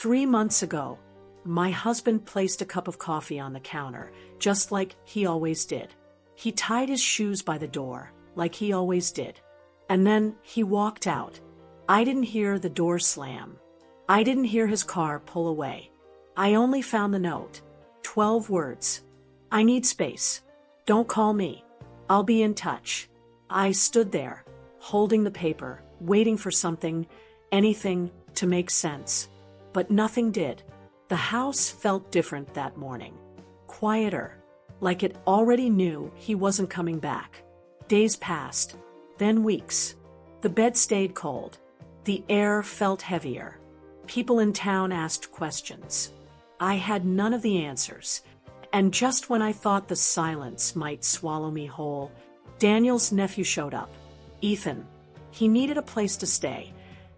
3 months ago, my husband placed a cup of coffee on the counter, just like he always did. He tied his shoes by the door, like he always did. And then he walked out. I didn't hear the door slam. I didn't hear his car pull away. I only found the note. 12 words. I need space. Don't call me. I'll be in touch. I stood there, holding the paper, waiting for something, anything, to make sense. But nothing did. The house felt different that morning. Quieter, like it already knew he wasn't coming back. Days passed, then weeks. The bed stayed cold. The air felt heavier. People in town asked questions. I had none of the answers. And just when I thought the silence might swallow me whole, Daniel's nephew showed up. Ethan. He needed a place to stay.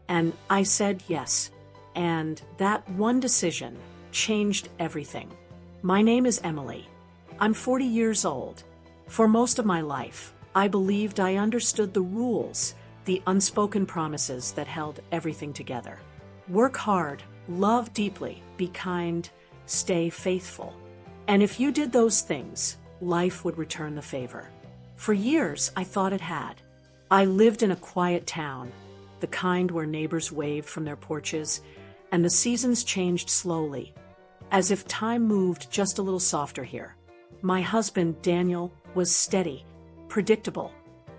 And I said yes. And that one decision changed everything. My name is Emily. I'm 40 years old. For most of my life, I believed I understood the rules, the unspoken promises that held everything together. Work hard, love deeply, be kind, stay faithful. And if you did those things, life would return the favor. For years, I thought it had. I lived in a quiet town, the kind where neighbors waved from their porches, and the seasons changed slowly, as if time moved just a little softer here. My husband, Daniel, was steady, predictable,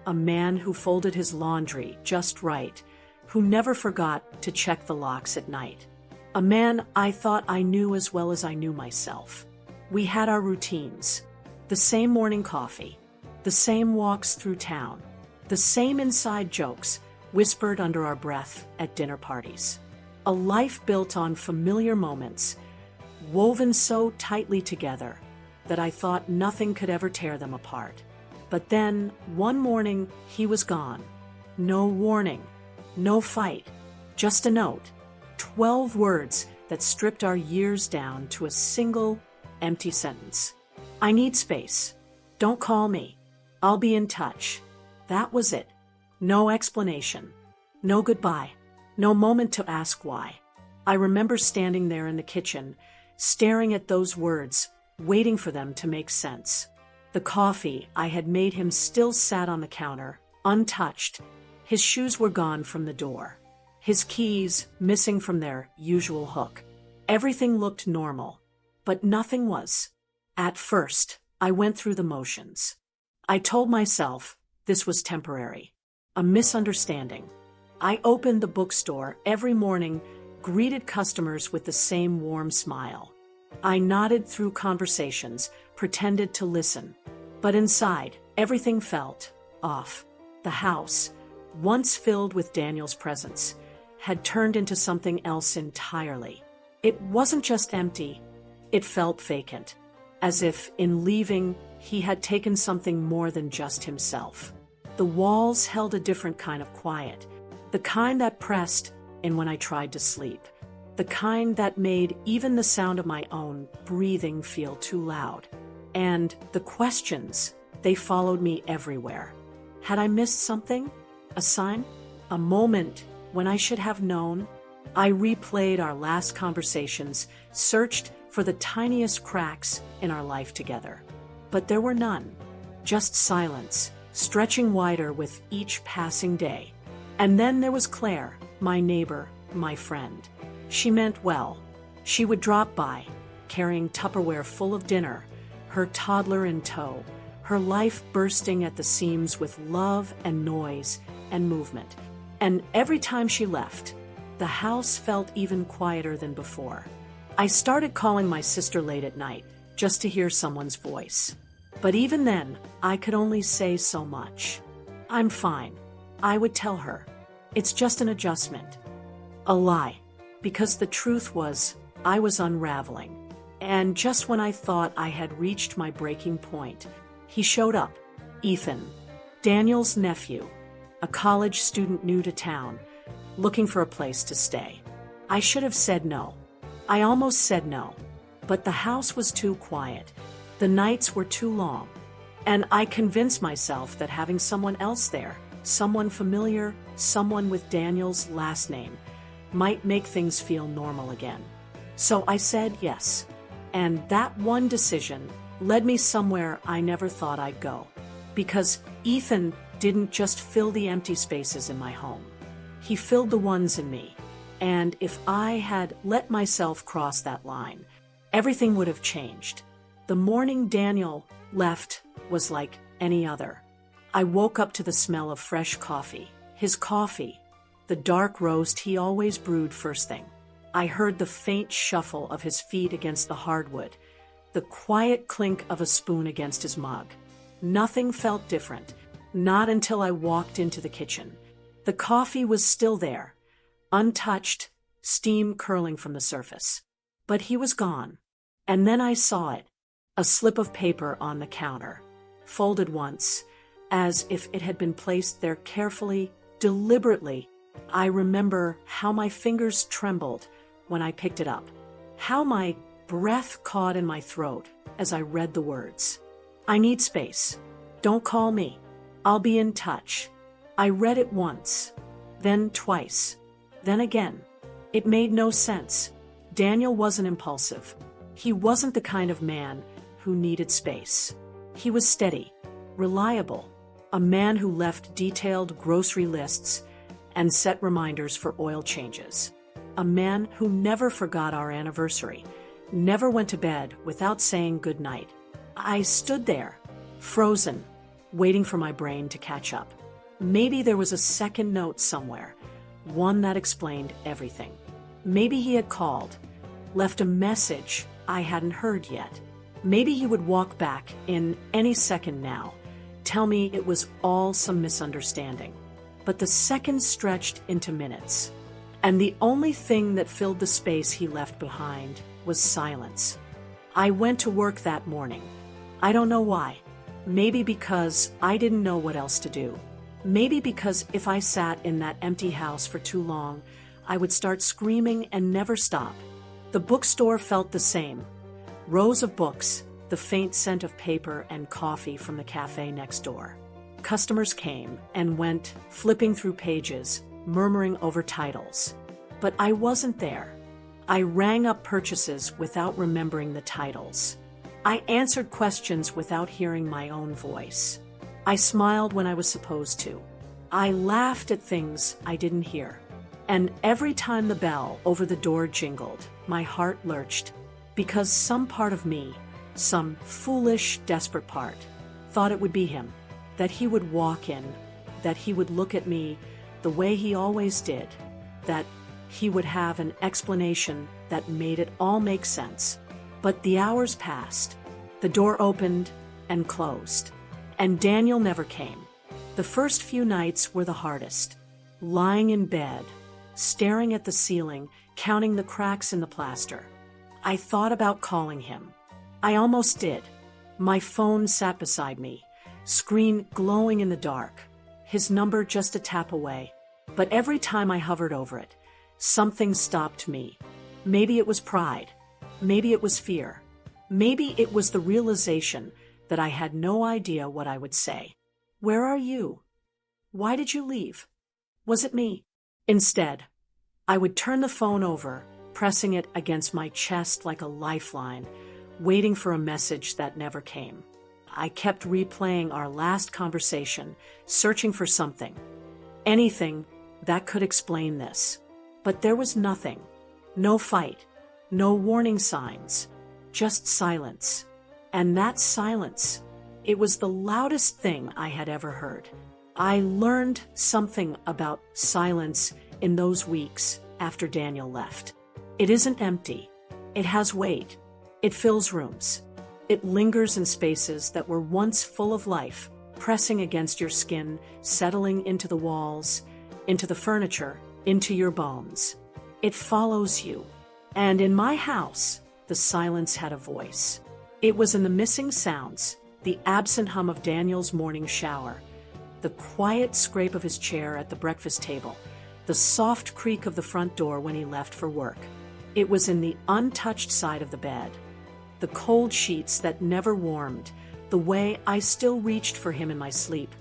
a man who folded his laundry just right, who never forgot to check the locks at night. A man I thought I knew as well as I knew myself. We had our routines, the same morning coffee, the same walks through town, the same inside jokes whispered under our breath at dinner parties. A life built on familiar moments, woven so tightly together that I thought nothing could ever tear them apart. But then, one morning, he was gone. No warning, no fight, just a note. 12 words that stripped our years down to a single, empty sentence. I need space. Don't call me. I'll be in touch. That was it. No explanation. No goodbye. No moment to ask why. I remember standing there in the kitchen, staring at those words, waiting for them to make sense. The coffee I had made him still sat on the counter, untouched. His shoes were gone from the door. His keys missing from their usual hook. Everything looked normal, but nothing was. At first, I went through the motions. I told myself this was temporary, a misunderstanding. I opened the bookstore every morning, greeted customers with the same warm smile. I nodded through conversations, pretended to listen. But inside, everything felt off. The house, once filled with Daniel's presence, had turned into something else entirely. It wasn't just empty, it felt vacant, as if, in leaving, he had taken something more than just himself. The walls held a different kind of quiet, the kind that pressed in when I tried to sleep, the kind that made even the sound of my own breathing feel too loud. And the questions, they followed me everywhere. Had I missed something? A sign? A moment when I should have known? I replayed our last conversations, searched for the tiniest cracks in our life together. But there were none. Just silence, stretching wider with each passing day. And then there was Claire, my neighbor, my friend. She meant well. She would drop by, carrying Tupperware full of dinner, her toddler in tow, her life bursting at the seams with love and noise and movement. And every time she left, the house felt even quieter than before. I started calling my sister late at night, just to hear someone's voice. But even then, I could only say so much. I'm fine, I would tell her. It's just an adjustment. A lie, because the truth was, I was unraveling. And just when I thought I had reached my breaking point, he showed up. Ethan, Daniel's nephew, a college student new to town, looking for a place to stay. I should have said no. I almost said no. But the house was too quiet. The nights were too long. And I convinced myself that having someone else there, someone familiar, someone with Daniel's last name, might make things feel normal again. So I said yes. And that one decision led me somewhere I never thought I'd go. Because Ethan didn't just fill the empty spaces in my home. He filled the ones in me. And if I had let myself cross that line, everything would have changed. The morning Daniel left was like any other. I woke up to the smell of fresh coffee, his coffee, the dark roast he always brewed first thing. I heard the faint shuffle of his feet against the hardwood, the quiet clink of a spoon against his mug. Nothing felt different, not until I walked into the kitchen. The coffee was still there, untouched, steam curling from the surface. But he was gone. And then I saw it, a slip of paper on the counter, folded once, as if it had been placed there carefully, deliberately. I remember how my fingers trembled when I picked it up, how my breath caught in my throat as I read the words. I need space. Don't call me. I'll be in touch. I read it once, then twice, then again. It made no sense. Daniel wasn't impulsive. He wasn't the kind of man who needed space. He was steady, reliable, a man who left detailed grocery lists and set reminders for oil changes. A man who never forgot our anniversary, never went to bed without saying goodnight. I stood there, frozen, waiting for my brain to catch up. Maybe there was a second note somewhere, one that explained everything. Maybe he had called, left a message I hadn't heard yet. Maybe he would walk back in any second now, tell me it was all some misunderstanding. But the seconds stretched into minutes, and the only thing that filled the space he left behind was silence. I went to work that morning. I don't know why. Maybe because I didn't know what else to do. Maybe because if I sat in that empty house for too long, I would start screaming and never stop. The bookstore felt the same. Rows of books, the faint scent of paper and coffee from the cafe next door. Customers came and went, flipping through pages, murmuring over titles. But I wasn't there. I rang up purchases without remembering the titles. I answered questions without hearing my own voice. I smiled when I was supposed to. I laughed at things I didn't hear. And every time the bell over the door jingled, my heart lurched, because some part of me, some foolish, desperate part, thought it would be him, that he would walk in, that he would look at me the way he always did, that he would have an explanation that made it all make sense. But the hours passed. The door opened and closed. And Daniel never came. The first few nights were the hardest. Lying in bed, staring at the ceiling, counting the cracks in the plaster. I thought about calling him. I almost did. My phone sat beside me, screen glowing in the dark, his number just a tap away. But every time I hovered over it, something stopped me. Maybe it was pride. Maybe it was fear. Maybe it was the realization that I had no idea what I would say. Where are you? Why did you leave? Was it me? Instead, I would turn the phone over, pressing it against my chest like a lifeline, waiting for a message that never came. I kept replaying our last conversation, searching for something, anything that could explain this. But there was nothing. No fight, no warning signs, just silence. And that silence, it was the loudest thing I had ever heard. I learned something about silence in those weeks after Daniel left. It isn't empty. It has weight. It fills rooms. It lingers in spaces that were once full of life, pressing against your skin, settling into the walls, into the furniture, into your bones. It follows you. And in my house, the silence had a voice. It was in the missing sounds, the absent hum of Daniel's morning shower, the quiet scrape of his chair at the breakfast table, the soft creak of the front door when he left for work. It was in the untouched side of the bed, the cold sheets that never warmed, the way I still reached for him in my sleep,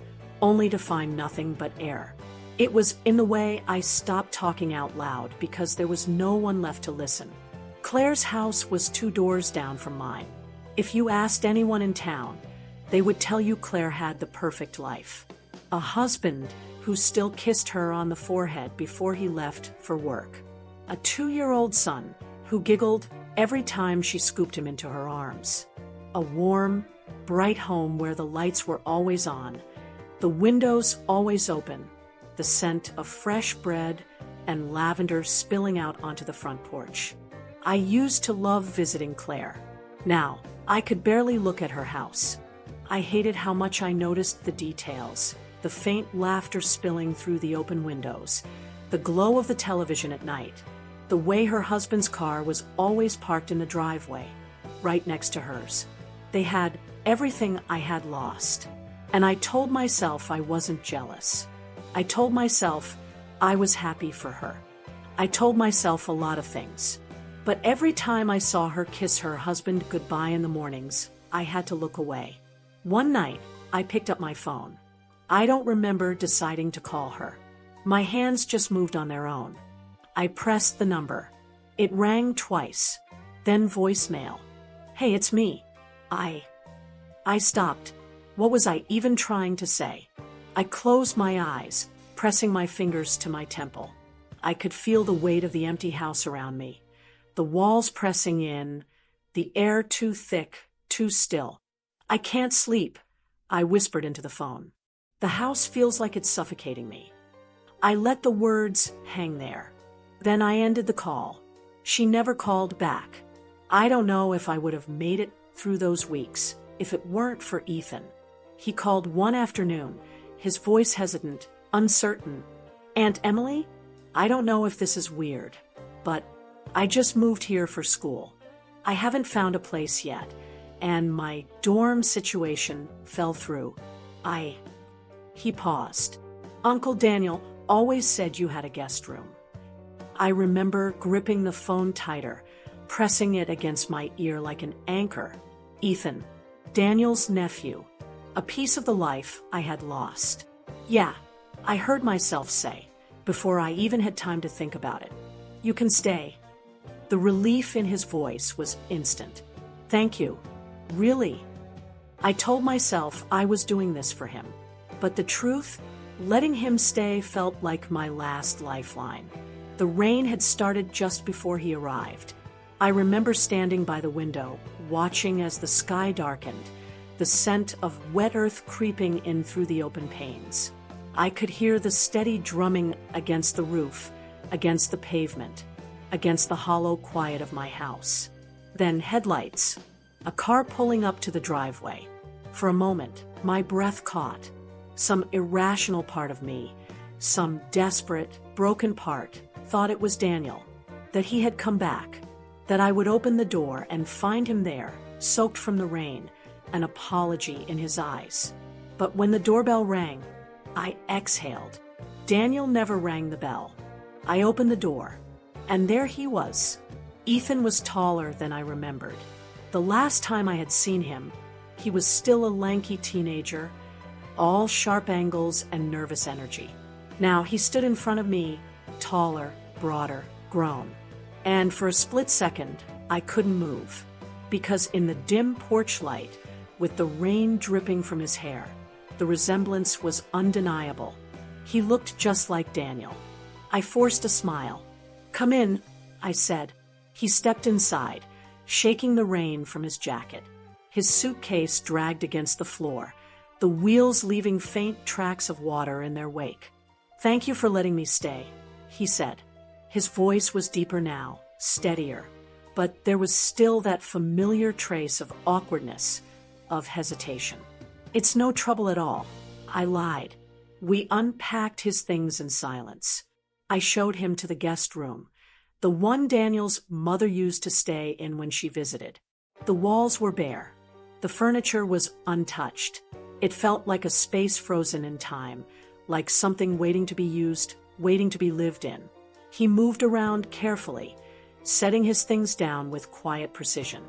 only to find nothing but air. It was in the way I stopped talking out loud because there was no one left to listen. Claire's house was 2 doors down from mine. If you asked anyone in town, they would tell you Claire had the perfect life. A husband who still kissed her on the forehead before he left for work. A 2-year-old son who giggled every time she scooped him into her arms. A warm, bright home where the lights were always on, the windows always open, the scent of fresh bread and lavender spilling out onto the front porch. I used to love visiting Claire. Now, I could barely look at her house. I hated how much I noticed the details, the faint laughter spilling through the open windows, the glow of the television at night, the way her husband's car was always parked in the driveway, right next to hers. They had everything I had lost. And I told myself I wasn't jealous. I told myself I was happy for her. I told myself a lot of things. But every time I saw her kiss her husband goodbye in the mornings, I had to look away. One night, I picked up my phone. I don't remember deciding to call her. My hands just moved on their own. I pressed the number. It rang twice. Then voicemail. Hey, it's me. I stopped. What was I even trying to say? I closed my eyes, pressing my fingers to my temple. I could feel the weight of the empty house around me. The walls pressing in, the air too thick, too still. I can't sleep, I whispered into the phone. The house feels like it's suffocating me. I let the words hang there. Then I ended the call. She never called back. I don't know if I would have made it through those weeks if it weren't for Ethan. He called one afternoon, his voice hesitant, uncertain. Aunt Emily? I don't know if this is weird, but I just moved here for school. I haven't found a place yet, and my dorm situation fell through. He paused. Uncle Daniel always said you had a guest room. I remember gripping the phone tighter, pressing it against my ear like an anchor. Ethan, Daniel's nephew, a piece of the life I had lost. Yeah, I heard myself say, before I even had time to think about it. You can stay. The relief in his voice was instant. Thank you. Really? I told myself I was doing this for him. But the truth, letting him stay felt like my last lifeline. The rain had started just before he arrived. I remember standing by the window, watching as the sky darkened, the scent of wet earth creeping in through the open panes. I could hear the steady drumming against the roof, against the pavement, against the hollow quiet of my house. Then headlights, a car pulling up to the driveway. For a moment, my breath caught. Some irrational part of me, some desperate, broken part, thought it was Daniel, that he had come back, that I would open the door and find him there, soaked from the rain, an apology in his eyes. But when the doorbell rang, I exhaled. Daniel never rang the bell. I opened the door, and there he was. Ethan was taller than I remembered. The last time I had seen him, he was still a lanky teenager, all sharp angles and nervous energy. Now he stood in front of me, taller, broader, grown. And for a split second, I couldn't move, because in the dim porch light, with the rain dripping from his hair, the resemblance was undeniable. He looked just like Daniel. I forced a smile. Come in, I said. He stepped inside, shaking the rain from his jacket. His suitcase dragged against the floor, the wheels leaving faint tracks of water in their wake. Thank you for letting me stay, he said. His voice was deeper now, steadier, but there was still that familiar trace of awkwardness, of hesitation. It's no trouble at all, I lied. We unpacked his things in silence. I showed him to the guest room, the one Daniel's mother used to stay in when she visited. The walls were bare. The furniture was untouched. It felt like a space frozen in time, like something waiting to be used, waiting to be lived in. He moved around carefully, setting his things down with quiet precision.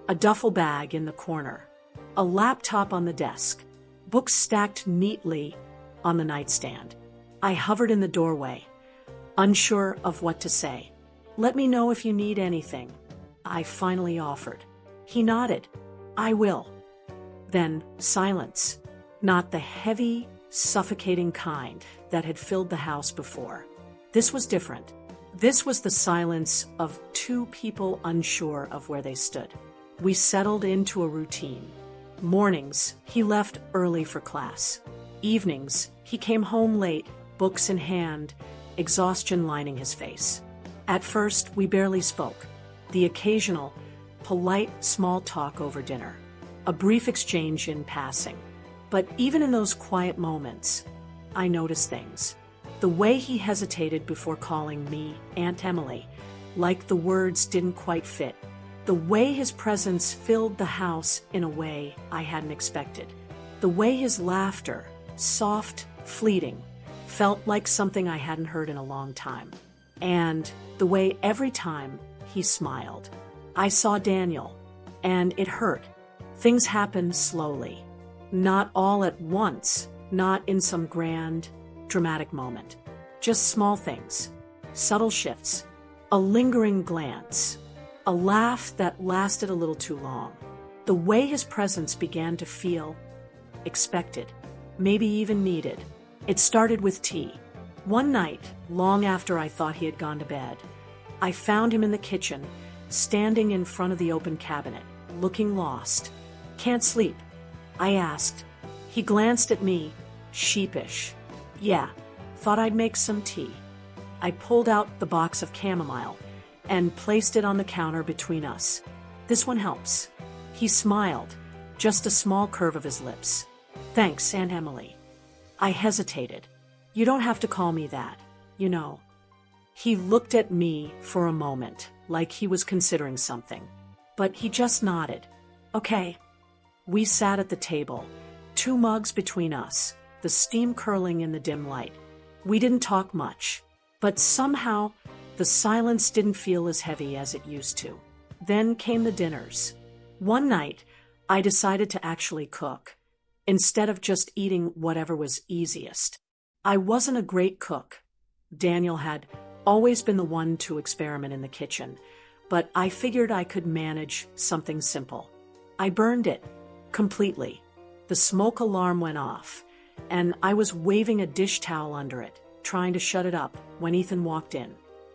A duffel bag in the corner, a laptop on the desk, books stacked neatly on the nightstand. I hovered in the doorway, unsure of what to say. Let me know if you need anything, I finally offered. He nodded. I will. Then silence. Not the heavy, suffocating kind that had filled the house before. This was different. This was the silence of two people unsure of where they stood. We settled into a routine. Mornings, he left early for class. Evenings, he came home late, books in hand, exhaustion lining his face. At first, we barely spoke. The occasional, polite small talk over dinner. A brief exchange in passing. But even in those quiet moments, I noticed things. The way he hesitated before calling me Aunt Emily, like the words didn't quite fit. The way his presence filled the house in a way I hadn't expected. The way his laughter, soft, fleeting, felt like something I hadn't heard in a long time. And the way every time he smiled. I saw Daniel, and it hurt. Things happened slowly. Not all at once, not in some grand, dramatic moment. Just small things, subtle shifts, a lingering glance, a laugh that lasted a little too long. The way his presence began to feel expected, maybe even needed. It started with tea. One night, long after I thought he had gone to bed, I found him in the kitchen, standing in front of the open cabinet, looking lost. Can't sleep? I asked. He glanced at me, sheepish. Yeah, thought I'd make some tea. I pulled out the box of chamomile and placed it on the counter between us. This one helps. He smiled, just a small curve of his lips. Thanks, Aunt Emily. I hesitated. You don't have to call me that, you know. He looked at me for a moment, like he was considering something. But he just nodded. Okay. We sat at the table, 2 mugs between us, the steam curling in the dim light. We didn't talk much, but somehow the silence didn't feel as heavy as it used to. Then came the dinners. One night, I decided to actually cook, instead of just eating whatever was easiest. I wasn't a great cook. Daniel had always been the one to experiment in the kitchen, but I figured I could manage something simple. I burned it. Completely. The smoke alarm went off, and I was waving a dish towel under it, trying to shut it up, when Ethan walked in.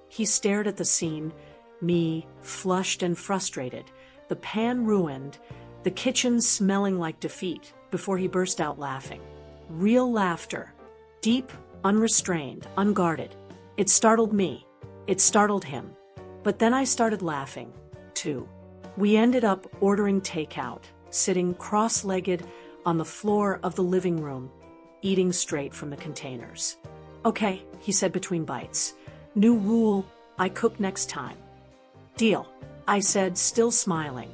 He stared at the scene, me, flushed and frustrated, the pan ruined, the kitchen smelling like defeat, before he burst out laughing. Real laughter. Deep, unrestrained, unguarded. It startled me. It startled him. But then I started laughing, too. We ended up ordering takeout, sitting cross-legged on the floor of the living room, eating straight from the containers. Okay, he said between bites. New rule, I cook next time. Deal, I said, still smiling.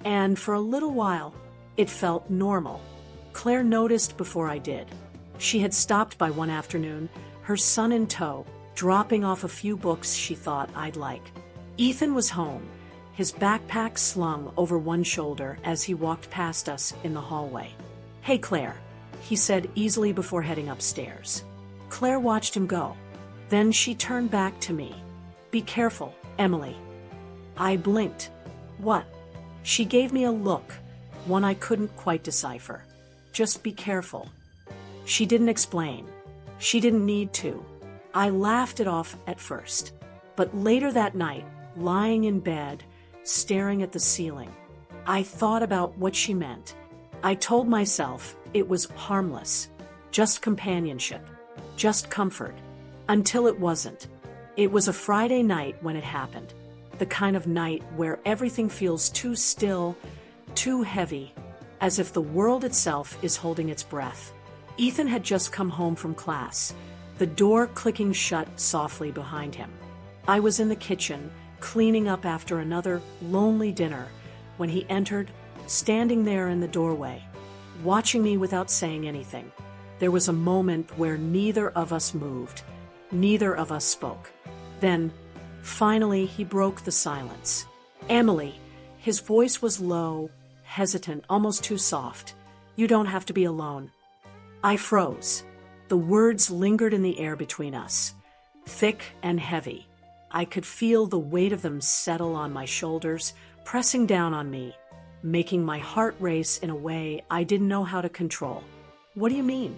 And for a little while, it felt normal. Claire noticed before I did. She had stopped by one afternoon, her son in tow, dropping off a few books she thought I'd like. Ethan was home, his backpack slung over one shoulder as he walked past us in the hallway. Hey, Claire, he said easily before heading upstairs. Claire watched him go. Then she turned back to me. Be careful, Emily. I blinked. What? She gave me a look, one I couldn't quite decipher. Just be careful. She didn't explain. She didn't need to. I laughed it off at first. But later that night, lying in bed, staring at the ceiling, I thought about what she meant. I told myself it was harmless, just companionship, just comfort, until it wasn't. It was a Friday night when it happened, the kind of night where everything feels too still, too heavy, as if the world itself is holding its breath. Ethan had just come home from class, the door clicking shut softly behind him. I was in the kitchen, cleaning up after another lonely dinner, when he entered, standing there in the doorway, watching me without saying anything. There was a moment where neither of us moved, neither of us spoke. Then, finally, he broke the silence. Emily, his voice was low, hesitant, almost too soft. You don't have to be alone. I froze. The words lingered in the air between us, thick and heavy. I could feel the weight of them settle on my shoulders, pressing down on me, making my heart race in a way I didn't know how to control. "What do you mean?"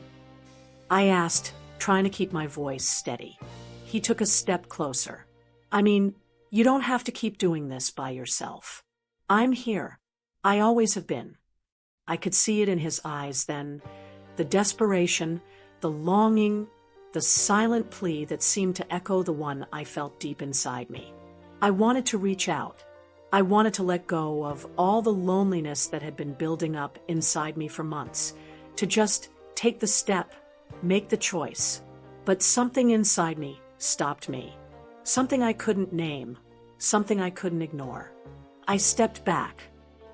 I asked, trying to keep my voice steady. He took a step closer. "I mean, you don't have to keep doing this by yourself. I'm here. I always have been." I could see it in his eyes then, the desperation, the longing, the silent plea that seemed to echo the one I felt deep inside me. I wanted to reach out. I wanted to let go of all the loneliness that had been building up inside me for months, to just take the step, make the choice. But something inside me stopped me. Something I couldn't name, something I couldn't ignore. I stepped back.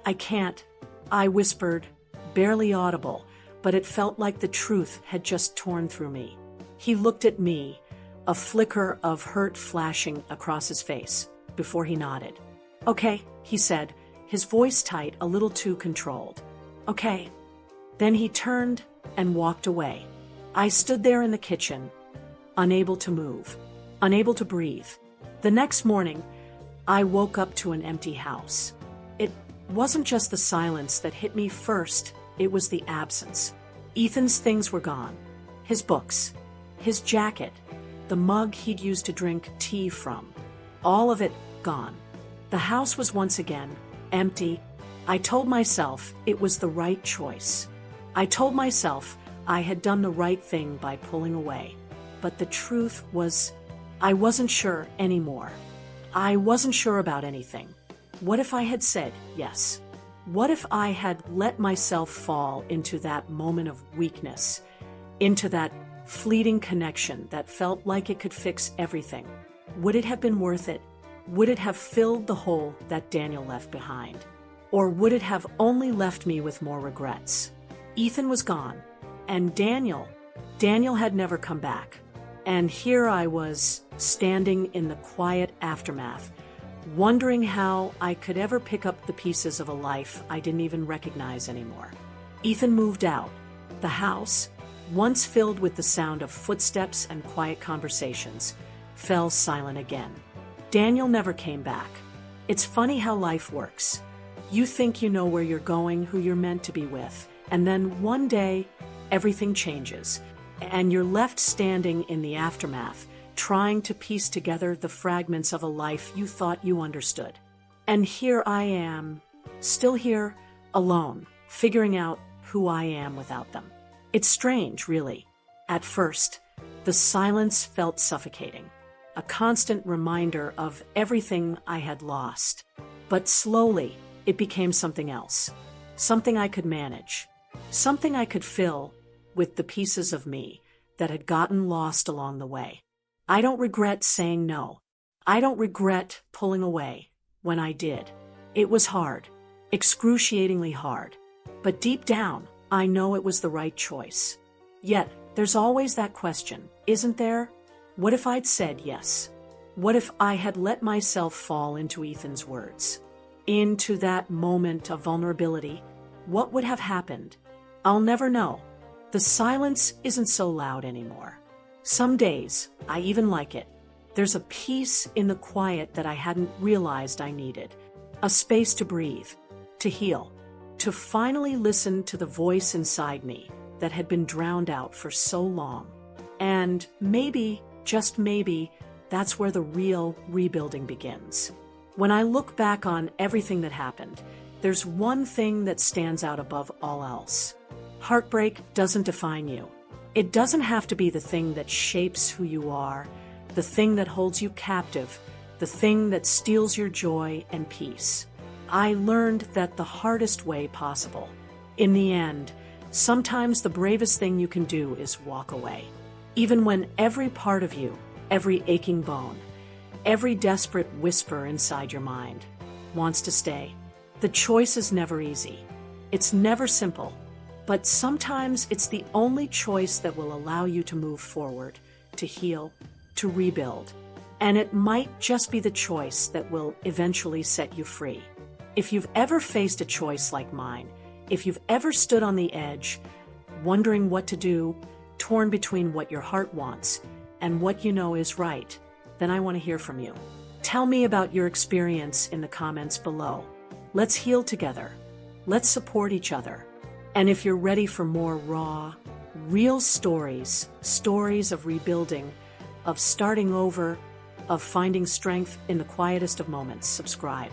"I can't," I whispered, barely audible, but it felt like the truth had just torn through me. He looked at me, a flicker of hurt flashing across his face, before he nodded. "Okay," he said, his voice tight, a little too controlled. "Okay." Then he turned and walked away. I stood there in the kitchen, unable to move, unable to breathe. The next morning, I woke up to an empty house. It wasn't just the silence that hit me first, it was the absence. Ethan's things were gone. His books, his jacket, the mug he'd used to drink tea from. All of it gone. The house was once again empty. I told myself it was the right choice. I told myself I had done the right thing by pulling away. But the truth was, I wasn't sure anymore. I wasn't sure about anything. What if I had said yes? What if I had let myself fall into that moment of weakness, into that fleeting connection that felt like it could fix everything? Would it have been worth it? Would it have filled the hole that Daniel left behind? Or would it have only left me with more regrets? Ethan was gone, and Daniel had never come back. And here I was, standing in the quiet aftermath, wondering how I could ever pick up the pieces of a life I didn't even recognize anymore. Ethan moved out. The house, once filled with the sound of footsteps and quiet conversations, fell silent again. Daniel never came back. It's funny how life works. You think you know where you're going, who you're meant to be with, and then one day, everything changes, and you're left standing in the aftermath, trying to piece together the fragments of a life you thought you understood. And here I am, still here, alone, figuring out who I am without them. It's strange, really. At first, the silence felt suffocating, a constant reminder of everything I had lost. But slowly, it became something else, something I could manage, something I could fill with the pieces of me that had gotten lost along the way. I don't regret saying no. I don't regret pulling away when I did. It was hard, excruciatingly hard. But deep down, I know it was the right choice. Yet, there's always that question, isn't there? What if I'd said yes? What if I had let myself fall into Ethan's words? Into that moment of vulnerability? What would have happened? I'll never know. The silence isn't so loud anymore. Some days, I even like it. There's a peace in the quiet that I hadn't realized I needed. A space to breathe, to heal, to finally listen to the voice inside me that had been drowned out for so long. And maybe, just maybe, that's where the real rebuilding begins. When I look back on everything that happened, there's one thing that stands out above all else. Heartbreak doesn't define you. It doesn't have to be the thing that shapes who you are, the thing that holds you captive, the thing that steals your joy and peace. I learned that the hardest way possible. In the end, sometimes the bravest thing you can do is walk away. Even when every part of you, every aching bone, every desperate whisper inside your mind wants to stay. The choice is never easy. It's never simple. But sometimes it's the only choice that will allow you to move forward, to heal, to rebuild. And it might just be the choice that will eventually set you free. If you've ever faced a choice like mine, if you've ever stood on the edge, wondering what to do, torn between what your heart wants and what you know is right, then I want to hear from you. Tell me about your experience in the comments below. Let's heal together. Let's support each other. And if you're ready for more raw, real stories, stories of rebuilding, of starting over, of finding strength in the quietest of moments, subscribe.